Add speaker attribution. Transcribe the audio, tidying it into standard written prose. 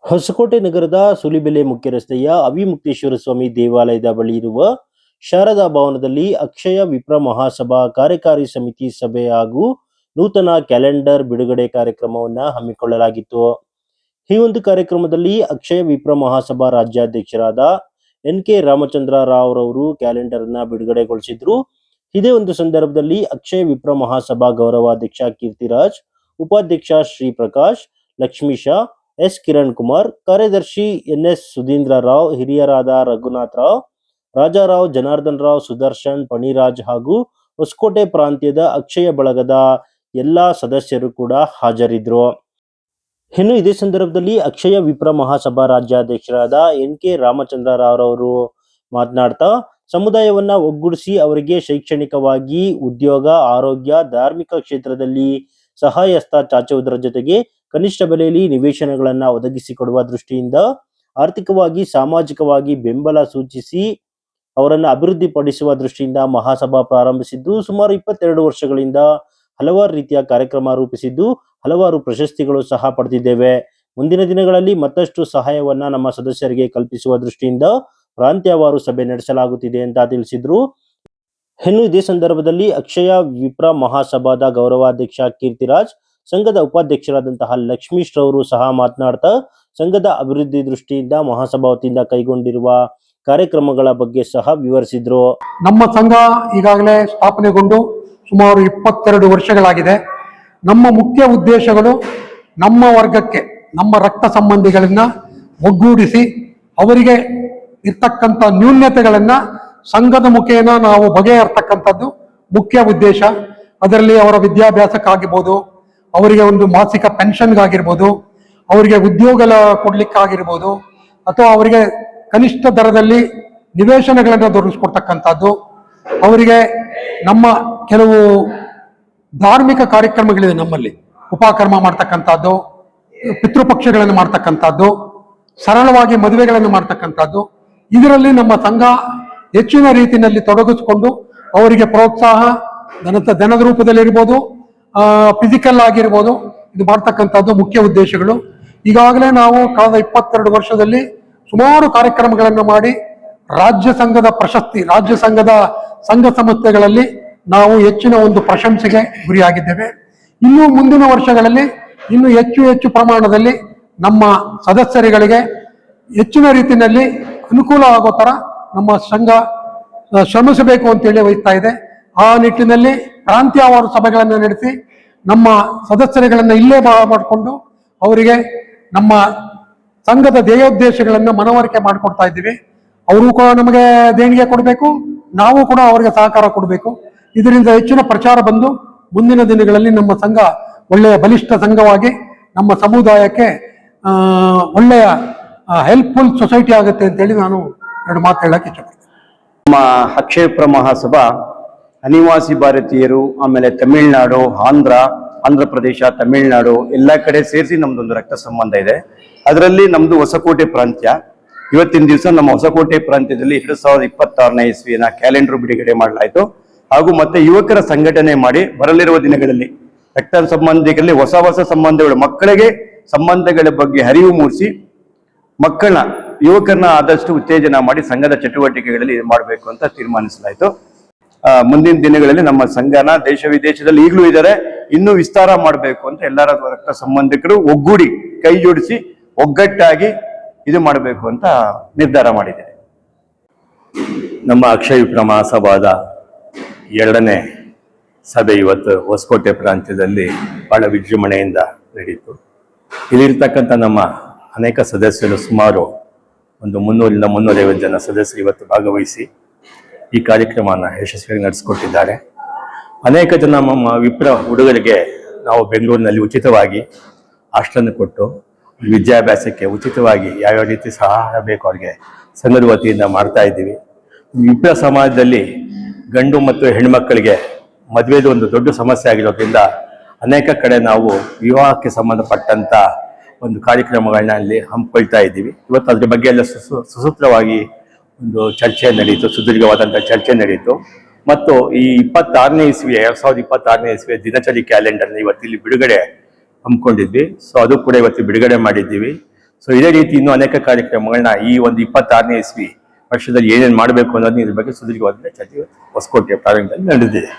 Speaker 1: ಹೊಸಕೋಟೆ ನಗರದ ಸುಲಿಬೆಲೆ ಮುಖ್ಯ ರಸ್ತೆಯ ಅವಿಮುಕ್ತೇಶ್ವರ ಸ್ವಾಮಿ ದೇವಾಲಯದ ಬಳಿ ಇರುವ ಶಾರದಾ ಭವನದಲ್ಲಿ ಅಕ್ಷಯ ವಿಪ್ರ ಮಹಾಸಭಾ ಕಾರ್ಯಕಾರಿ ಸಮಿತಿ ಸಭೆ ಹಾಗೂ ನೂತನ ಕ್ಯಾಲೆಂಡರ್ ಬಿಡುಗಡೆ ಕಾರ್ಯಕ್ರಮವನ್ನು ಹಮ್ಮಿಕೊಳ್ಳಲಾಗಿತ್ತು. ಈ ಒಂದು ಕಾರ್ಯಕ್ರಮದಲ್ಲಿ ಅಕ್ಷಯ ವಿಪ್ರ ಮಹಾಸಭಾ ರಾಜ್ಯಾಧ್ಯಕ್ಷರಾದ ಎನ್.ಕೆ. ರಾಮಚಂದ್ರ ರಾವ್ ರವರು ಕ್ಯಾಲೆಂಡರ್ ಅನ್ನ ಬಿಡುಗಡೆಗೊಳಿಸಿದ್ರು. ಇದೇ ಒಂದು ಸಂದರ್ಭದಲ್ಲಿ ಅಕ್ಷಯ ವಿಪ್ರ ಮಹಾಸಭಾ ಗೌರವಾಧ್ಯಕ್ಷ ಕೀರ್ತಿರಾಜ್, ಉಪಾಧ್ಯಕ್ಷ ಶ್ರೀ ಪ್ರಕಾಶ್, ಲಕ್ಷ್ಮೀಶ, ಎಸ್ ಕಿರಣ್ ಕುಮಾರ್, ಕಾರ್ಯದರ್ಶಿ ಎನ್.ಎಸ್. ಸುಧೀಂದ್ರ ರಾವ್, ಹಿರಿಯರಾದ ರಘುನಾಥ್ ರಾವ್, ರಾಜಾರಾವ್, ಜನಾರ್ದನ್ ರಾವ್, ಸುದರ್ಶನ್, ಪಣಿರಾಜ್ ಹಾಗೂ ಹೊಸಕೋಟೆ ಪ್ರಾಂತ್ಯದ ಅಕ್ಷಯ ಬಳಗದ ಎಲ್ಲಾ ಸದಸ್ಯರು ಕೂಡ ಹಾಜರಿದ್ರು. ಇನ್ನು ಇದೇ ಸಂದರ್ಭದಲ್ಲಿ ಅಕ್ಷಯ ವಿಪ್ರ ಮಹಾಸಭಾ ರಾಜ್ಯಾಧ್ಯಕ್ಷರಾದ ಎನ್.ಕೆ. ರಾಮಚಂದ್ರ ರಾವ್ ರವರು ಮಾತನಾಡ್ತಾ, ಸಮುದಾಯವನ್ನ ಒಗ್ಗೂಡಿಸಿ ಅವರಿಗೆ ಶೈಕ್ಷಣಿಕವಾಗಿ, ಉದ್ಯೋಗ, ಆರೋಗ್ಯ, ಧಾರ್ಮಿಕ ಕ್ಷೇತ್ರದಲ್ಲಿ ಸಹಾಯಹಸ್ತ ಚಾಚುವುದರ ಜೊತೆಗೆ ಕನಿಷ್ಠ ಬೆಲೆಯಲ್ಲಿ ನಿವೇಶನಗಳನ್ನು ಒದಗಿಸಿಕೊಡುವ ದೃಷ್ಟಿಯಿಂದ ಆರ್ಥಿಕವಾಗಿ, ಸಾಮಾಜಿಕವಾಗಿ ಬೆಂಬಲ ಸೂಚಿಸಿ ಅವರನ್ನು ಅಭಿವೃದ್ಧಿಪಡಿಸುವ ದೃಷ್ಟಿಯಿಂದ ಮಹಾಸಭಾ ಪ್ರಾರಂಭಿಸಿದ್ದು ಸುಮಾರು 22 ವರ್ಷಗಳಿಂದ ಹಲವಾರು ರೀತಿಯ ಕಾರ್ಯಕ್ರಮ ರೂಪಿಸಿದ್ದು ಹಲವಾರು ಪ್ರಶಸ್ತಿಗಳು ಸಹ ಪಡೆದಿದ್ದೇವೆ. ಮುಂದಿನ ದಿನಗಳಲ್ಲಿ ಮತ್ತಷ್ಟು ಸಹಾಯವನ್ನ ನಮ್ಮ ಸದಸ್ಯರಿಗೆ ಕಲ್ಪಿಸುವ ದೃಷ್ಟಿಯಿಂದ ಪ್ರಾಂತ್ಯವಾರು ಸಭೆ ನಡೆಸಲಾಗುತ್ತಿದೆ ಅಂತ ತಿಳಿಸಿದ್ರು. ಇನ್ನು ಇದೇ ಸಂದರ್ಭದಲ್ಲಿ ಅಕ್ಷಯ ವಿಪ್ರ ಮಹಾಸಭಾದ ಗೌರವಾಧ್ಯಕ್ಷ ಕೀರ್ತಿರಾಜ್, ಸಂಘದ ಉಪಾಧ್ಯಕ್ಷರಾದಂತಹ ಲಕ್ಷ್ಮೀಶ್ ರವರು ಸಹ ಮಾತನಾಡ್ತಾ ಸಂಘದ ಅಭಿವೃದ್ಧಿ ದೃಷ್ಟಿಯಿಂದ ಮಹಾಸಭಾ ವತಿಯಿಂದ ಕೈಗೊಂಡಿರುವ ಕಾರ್ಯಕ್ರಮಗಳ ಬಗ್ಗೆ ಸಹ ವಿವರಿಸಿದ್ರು.
Speaker 2: ನಮ್ಮ ಸಂಘ ಈಗಾಗಲೇ ಸ್ಥಾಪನೆಗೊಂಡು ಸುಮಾರು 22 ವರ್ಷಗಳಾಗಿದೆ. ನಮ್ಮ ಮುಖ್ಯ ಉದ್ದೇಶಗಳು ನಮ್ಮ ವರ್ಗಕ್ಕೆ, ನಮ್ಮ ರಕ್ತ ಸಂಬಂಧಿಗಳನ್ನ ಒಗ್ಗೂಡಿಸಿ ಅವರಿಗೆ ಇರ್ತಕ್ಕಂಥ ನ್ಯೂನ್ಯತೆಗಳನ್ನ ಸಂಘದ ಮುಖೇನ ನಾವು ಬಗೆಹರ್ತಕ್ಕಂಥದ್ದು ಮುಖ್ಯ ಉದ್ದೇಶ. ಅದರಲ್ಲಿ ಅವರ ವಿದ್ಯಾಭ್ಯಾಸಕ್ಕಾಗಿರ್ಬೋದು, ಅವರಿಗೆ ಒಂದು ಮಾಸಿಕ ಪೆನ್ಷನ್ಗಾಗಿರ್ಬೋದು, ಅವರಿಗೆ ಉದ್ಯೋಗ ಕೊಡ್ಲಿಕ್ಕಾಗಿರ್ಬೋದು, ಅಥವಾ ಅವರಿಗೆ ಕನಿಷ್ಠ ದರದಲ್ಲಿ ನಿವೇಶನಗಳನ್ನು ದೊರಕಿಸ್ಕೊಡ್ತಕ್ಕಂಥದ್ದು, ಅವರಿಗೆ ನಮ್ಮ ಕೆಲವು ಧಾರ್ಮಿಕ ಕಾರ್ಯಕ್ರಮಗಳಿದೆ, ನಮ್ಮಲ್ಲಿ ಉಪಕರ್ಮ ಮಾಡ್ತಕ್ಕಂಥದ್ದು, ಪಿತೃಪಕ್ಷಗಳನ್ನು ಮಾಡ್ತಕ್ಕಂಥದ್ದು, ಸರಳವಾಗಿ ಮದುವೆಗಳನ್ನು ಮಾಡ್ತಕ್ಕಂಥದ್ದು. ಇದರಲ್ಲಿ ನಮ್ಮ ಸಂಘ ಹೆಚ್ಚಿನ ರೀತಿಯಲ್ಲಿ ತೊಡಗಿಸ್ಕೊಂಡು ಅವರಿಗೆ ಪ್ರೋತ್ಸಾಹ ಧನದ ರೂಪದಲ್ಲಿರ್ಬೋದು, ಫಿಸಿಕಲ್ ಆಗಿರ್ಬೋದು, ಇದು ಮಾಡ್ತಕ್ಕಂಥದ್ದು ಮುಖ್ಯ ಉದ್ದೇಶಗಳು. ಈಗಾಗಲೇ ನಾವು ಕಳೆದ 22 ವರ್ಷದಲ್ಲಿ ಸುಮಾರು ಕಾರ್ಯಕ್ರಮಗಳನ್ನು ಮಾಡಿ ರಾಜ್ಯ ಸಂಘದ ಪ್ರಶಸ್ತಿ, ರಾಜ್ಯ ಸಂಘದ ಸಂಘ ಸಂಸ್ಥೆಗಳಲ್ಲಿ ನಾವು ಹೆಚ್ಚಿನ ಒಂದು ಪ್ರಶಂಸೆಗೆ ಗುರಿಯಾಗಿದ್ದೇವೆ. ಇನ್ನು ಮುಂದಿನ ವರ್ಷಗಳಲ್ಲಿ ಇನ್ನು ಹೆಚ್ಚು ಪ್ರಮಾಣದಲ್ಲಿ ನಮ್ಮ ಸದಸ್ಯರುಗಳಿಗೆ ಹೆಚ್ಚಿನ ರೀತಿಯಲ್ಲಿ ಅನುಕೂಲ ಆಗೋ ಥರ ನಮ್ಮ ಸಂಘ ಶ್ರಮಿಸಬೇಕು ಅಂತೇಳಿ ವಹಿಸ್ತಾ ಇದೆ. ಆ ನಿಟ್ಟಿನಲ್ಲಿ ಪ್ರಾಂತ್ಯವಾರು ಸಭೆಗಳನ್ನು ನಡೆಸಿ ನಮ್ಮ ಸದಸ್ಯರುಗಳನ್ನು ಇಲ್ಲೇ ಮಾಡಿಕೊಂಡು ಅವರಿಗೆ ನಮ್ಮ ಸಂಘದ ಧ್ಯೇಯೋದ್ದೇಶಗಳನ್ನು ಮನವರಿಕೆ ಮಾಡಿಕೊಡ್ತಾ ಇದ್ದೀವಿ. ಅವರು ಕೂಡ ನಮಗೆ ದೇಣಿಗೆ ಕೊಡಬೇಕು, ನಾವು ಕೂಡ ಅವರಿಗೆ ಸಹಕಾರ ಕೊಡಬೇಕು. ಇದರಿಂದ ಹೆಚ್ಚಿನ ಪ್ರಚಾರ ಬಂದು ಮುಂದಿನ ದಿನಗಳಲ್ಲಿ ನಮ್ಮ ಸಂಘ ಒಳ್ಳೆಯ ಬಲಿಷ್ಠ ಸಂಘವಾಗಿ ನಮ್ಮ ಸಮುದಾಯಕ್ಕೆ ಒಳ್ಳೆಯ ಹೆಲ್ಪ್ಫುಲ್ ಸೊಸೈಟಿ ಆಗುತ್ತೆ ಅಂತೇಳಿ ನಾನು 2 ಮಾತು ಹೇಳಕ್ಕೆ ಇಷ್ಟಪಡ್ತೀನಿ.
Speaker 3: ನಮ್ಮ ಅಕ್ಷಯ ವಿಪ್ರ ಮಹಾಸಭಾ ಅನಿವಾಸಿ ಭಾರತೀಯರು, ಆಮೇಲೆ ತಮಿಳುನಾಡು, ಆಂಧ್ರ ಪ್ರದೇಶ, ತಮಿಳುನಾಡು ಎಲ್ಲ ಕಡೆ ಸೇರಿಸಿ ನಮ್ದೊಂದು ರಕ್ತ ಸಂಬಂಧ ಇದೆ. ಅದರಲ್ಲಿ ನಮ್ದು ಹೊಸಕೋಟೆ ಪ್ರಾಂತ್ಯ. ಇವತ್ತಿನ ದಿವಸ ನಮ್ಮ ಹೊಸಕೋಟೆ ಪ್ರಾಂತ್ಯದಲ್ಲಿ 2026ನೇ ಇಸ್ವಿನ ಕ್ಯಾಲೆಂಡರ್ ಬಿಡುಗಡೆ ಮಾಡಲಾಯಿತು. ಹಾಗೂ ಮತ್ತೆ ಯುವಕರ ಸಂಘಟನೆ ಮಾಡಿ ಬರಲಿರುವ ದಿನಗಳಲ್ಲಿ ರಕ್ತ ಸಂಬಂಧಿಗಳಲ್ಲಿ ಹೊಸ ಸಂಬಂಧಗಳು, ಮಕ್ಕಳಿಗೆ ಸಂಬಂಧಗಳ ಬಗ್ಗೆ ಅರಿವು ಮೂಡಿಸಿ ಯುವಕರನ್ನ ಆದಷ್ಟು ಉತ್ತೇಜನ ಮಾಡಿ ಸಂಘದ ಚಟುವಟಿಕೆಗಳಲ್ಲಿ ಮಾಡಬೇಕು ಅಂತ ತೀರ್ಮಾನಿಸಲಾಯಿತು. ಮುಂದಿನ ದಿನಗಳಲ್ಲಿ ನಮ್ಮ ಸಂಘನ ದೇಶ ವಿದೇಶದಲ್ಲಿ ಈಗಲೂ ಇದ್ದಾರೆ, ಇನ್ನೂ ವಿಸ್ತಾರ ಮಾಡಬೇಕು ಅಂತ ಎಲ್ಲರ ರಕ್ತ ಸಂಬಂಧಿಕರು ಒಗ್ಗೂಡಿ ಕೈ ಜೋಡಿಸಿ ಒಗ್ಗಟ್ಟಾಗಿ ಇದು ಮಾಡಬೇಕು ಅಂತ ನಿರ್ಧಾರ ಮಾಡಿದೆ.
Speaker 4: ನಮ್ಮ ಅಕ್ಷಯ ವಿಪ್ರ ಮಹಾಸಭಾದ 2ನೇ ಸಭೆ ಇವತ್ತು ಹೊಸಕೋಟೆ ಪ್ರಾಂತ್ಯದಲ್ಲಿ ಬಹಳ ವಿಜೃಂಭಣೆಯಿಂದ ನಡೆಯಿತು. ಇಲ್ಲಿರ್ತಕ್ಕಂಥ ನಮ್ಮ ಅನೇಕ ಸದಸ್ಯರು, ಸುಮಾರು ಒಂದು 300ರಿಂದ 350 ಜನ ಸದಸ್ಯರು ಇವತ್ತು ಭಾಗವಹಿಸಿ ಈ ಕಾರ್ಯಕ್ರಮನ ಯಶಸ್ವಿಯಾಗಿ ನಡೆಸಿಕೊಟ್ಟಿದ್ದಾರೆ. ಅನೇಕ ಜನ ನಮ್ಮ ವಿಪ್ರ ಹುಡುಗರಿಗೆ ನಾವು ಬೆಂಗಳೂರಿನಲ್ಲಿ ಉಚಿತವಾಗಿ ಹಾಸ್ಟೆಲನ್ನು ಕೊಟ್ಟು ವಿದ್ಯಾಭ್ಯಾಸಕ್ಕೆ ಉಚಿತವಾಗಿ ಯಾವ್ಯಾವ ರೀತಿ ಸಹಾಯ ಬೇಕು ಅವ್ರಿಗೆ ಸಂಘದ ವತಿಯಿಂದ ಮಾಡ್ತಾ ಇದ್ದೀವಿ. ವಿಪ್ರ ಸಮಾಜದಲ್ಲಿ ಗಂಡು ಮತ್ತು ಹೆಣ್ಮಕ್ಕಳಿಗೆ ಮದುವೆದು ಒಂದು ದೊಡ್ಡ ಸಮಸ್ಯೆ ಆಗಿರೋದ್ರಿಂದ ಅನೇಕ ಕಡೆ ನಾವು ವಿವಾಹಕ್ಕೆ ಸಂಬಂಧಪಟ್ಟಂತ ಒಂದು ಕಾರ್ಯಕ್ರಮಗಳನ್ನ ಅಲ್ಲಿ ಹಮ್ಮಿಕೊಳ್ತಾ ಇದ್ದೀವಿ. ಇವತ್ತು ಅದ್ರ ಬಗ್ಗೆ ಎಲ್ಲ ಸುಸೂತ್ರವಾಗಿ ಒಂದು ಚರ್ಚೆ ನಡೀತು, ಸುದೀರ್ಘವಾದಂಥ ಚರ್ಚೆ ನಡೀತು. ಮತ್ತು ಈ 2026ನೇ ಇಸ್ವಿಯ ದಿನಚರಿ ಕ್ಯಾಲೆಂಡರ್ನ ಇವತ್ತು ಇಲ್ಲಿ ಬಿಡುಗಡೆ ಹಮ್ಮಿಕೊಂಡಿದ್ವಿ. ಸೊ ಅದು ಕೂಡ ಇವತ್ತು ಬಿಡುಗಡೆ ಮಾಡಿದ್ದೀವಿ. ಸೊ ಇದೇ ರೀತಿ ಇನ್ನೂ ಅನೇಕ ಕಾರ್ಯಕ್ರಮಗಳನ್ನ ಈ ಒಂದು 26ನೇ ಇಸ್ವಿ ವರ್ಷದಲ್ಲಿ ಏನೇನು ಮಾಡಬೇಕು ಅನ್ನೋದನ್ನ ಇದ್ರ ಬಗ್ಗೆ ಸುದೀರ್ಘವಾದ ಚರ್ಚೆ ಹೊಸಕೋಟೆ ಪ್ರಾರಂಭದಲ್ಲಿ ನಡೆದಿದೆ.